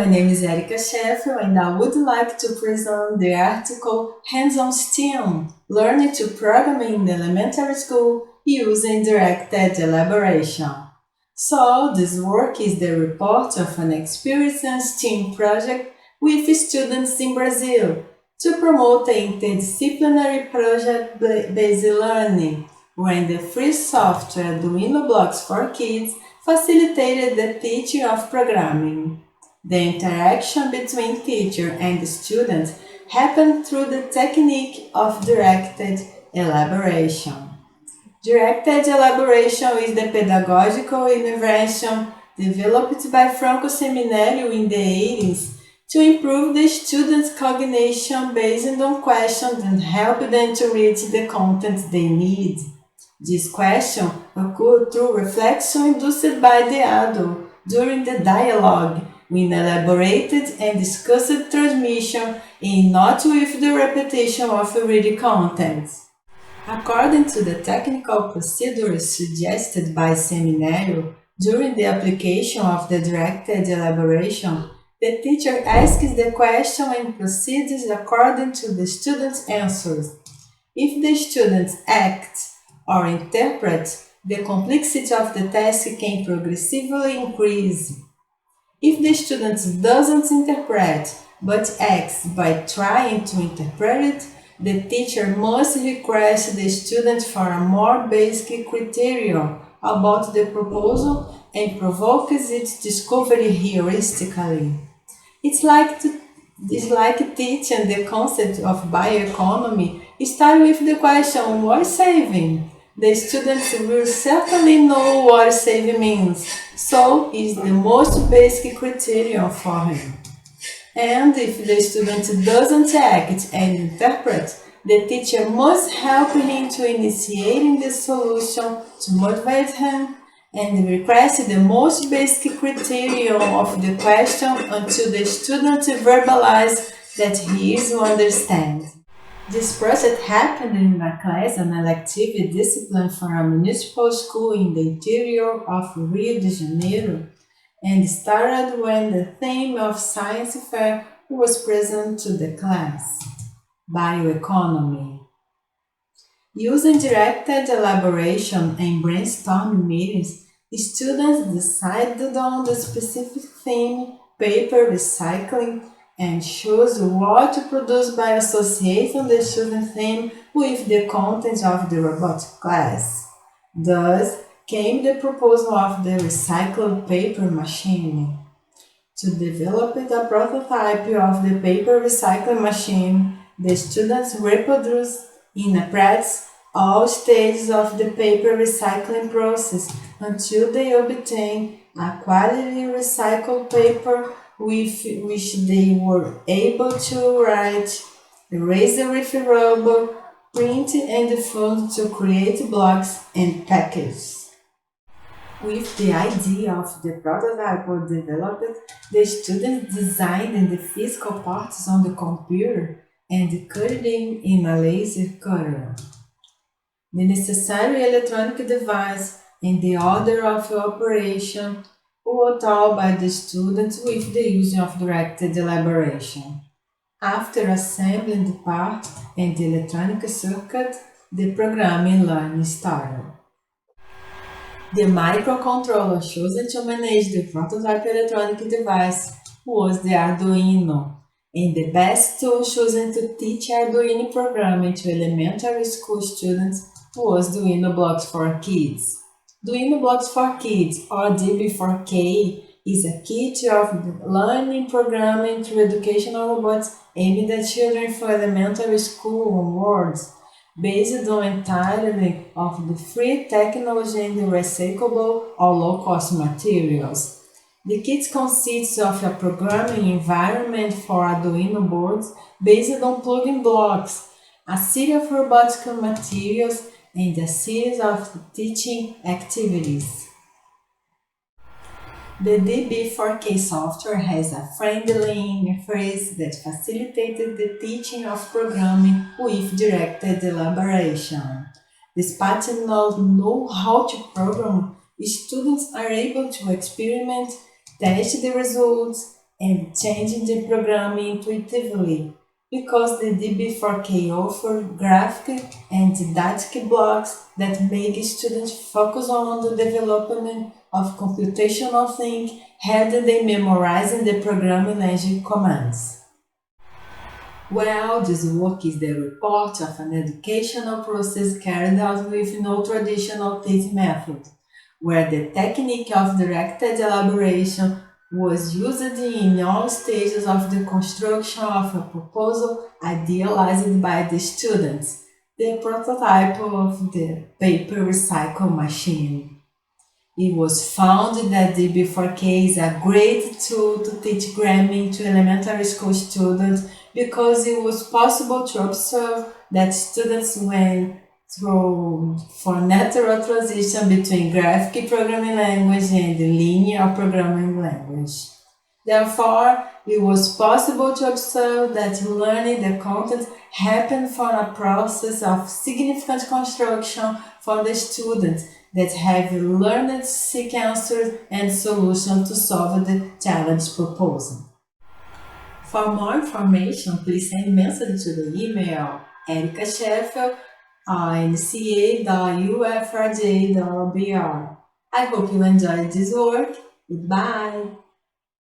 my name is Erika Sheffield and I would like to present the article Hands-on STEAM, Learning to Program in Elementary School using Directed Elaboration. So, this work is the report of an experienced STEAM project with students in Brazil to promote the interdisciplinary project-based learning, when the free software Arduino Blocks for Kids facilitated the teaching of programming. The interaction between teacher and student happened through the technique of directed elaboration. Directed elaboration is the pedagogical innovation developed by Franco Seminário in the 80s to improve the students' cognition based on questions and help them to reach the content they need. This question occurred through reflection induced by the adult during the dialogue, when elaborated and discussed transmission and not with the repetition of reading contents. According to the technical procedures suggested by Seminário, during the application of the directed elaboration, the teacher asks the question and proceeds according to the student's answers. If the student acts or interprets, the complexity of the task can progressively increase. If the student doesn't interpret, but acts by trying to interpret it, the teacher must request the student for a more basic criterion about the proposal and provokes its discovery heuristically. It's like teaching the concept of bioeconomy. Start with the question, what is saving? The students will certainly know what saving means, so it's the most basic criterion for him. And if the student doesn't act and interpret, the teacher must help him to initiate the solution to motivate him and request the most basic criterion of the question until the student verbalizes that he is to understand. This project happened in a class, an elective discipline for a municipal school in the interior of Rio de Janeiro, and started when the theme of science fair was present to the class, bioeconomy. Using directed elaboration and brainstorming meetings, students decided on the specific theme, paper recycling, and chose what to produce by associating the student theme with the content of the robotic class. Thus came the proposal of the recycled paper machine. To develop a prototype of the paper recycling machine, the students reproduced in a practice all stages of the paper recycling process until they obtain a quality recycled paper with which they were able to write, erase the refill, print and fold to create blocks and packages. With the idea of the prototype developed, the students designed the physical parts on the computer and cut them in a laser cutter. The necessary electronic device and the order of operation were taught by the students with the use of directed elaboration. After assembling the part and the electronic circuit, the programming learning started. The microcontroller chosen to manage the prototype electronic device was the Arduino, and the best tool chosen to teach Arduino programming to elementary school students was the Arduino Blocks for Kids. Arduino Blocks for Kids, or DB4K, is a kit of learning programming through educational robots aimed at children for elementary school onwards, based on entirely of the free technology and recyclable or low-cost materials. The kit consists of a programming environment for Arduino boards based on plugin blocks, a series of robotic materials, and a series of teaching activities. The DB4K software has a friendly interface that facilitated the teaching of programming with directed elaboration. Despite not know how to program, students are able to experiment, test the results, and changing the program intuitively, because the DB4K offered graphic and didactic blocks that make students focus on the development of computational thinking rather than memorizing the programming language commands. Well, this work is the report of an educational process carried out with no traditional teaching method, where the technique of directed elaboration was used in all stages of the construction of a proposal idealized by the students, the prototype of the paper recycle machine. It was found that DB4K is a great tool to teach grammar to elementary school students because it was possible to observe that students went through for natural transition between graphic programming language and linear programming language. Therefore, it was possible to observe that learning the content happened for a process of significant construction for the students that have learned to seek answers and solutions to solve the challenge proposed. For more information, please send a message to the email ericasheffield@nca.ufrj.br. I hope you enjoyed this work. Goodbye!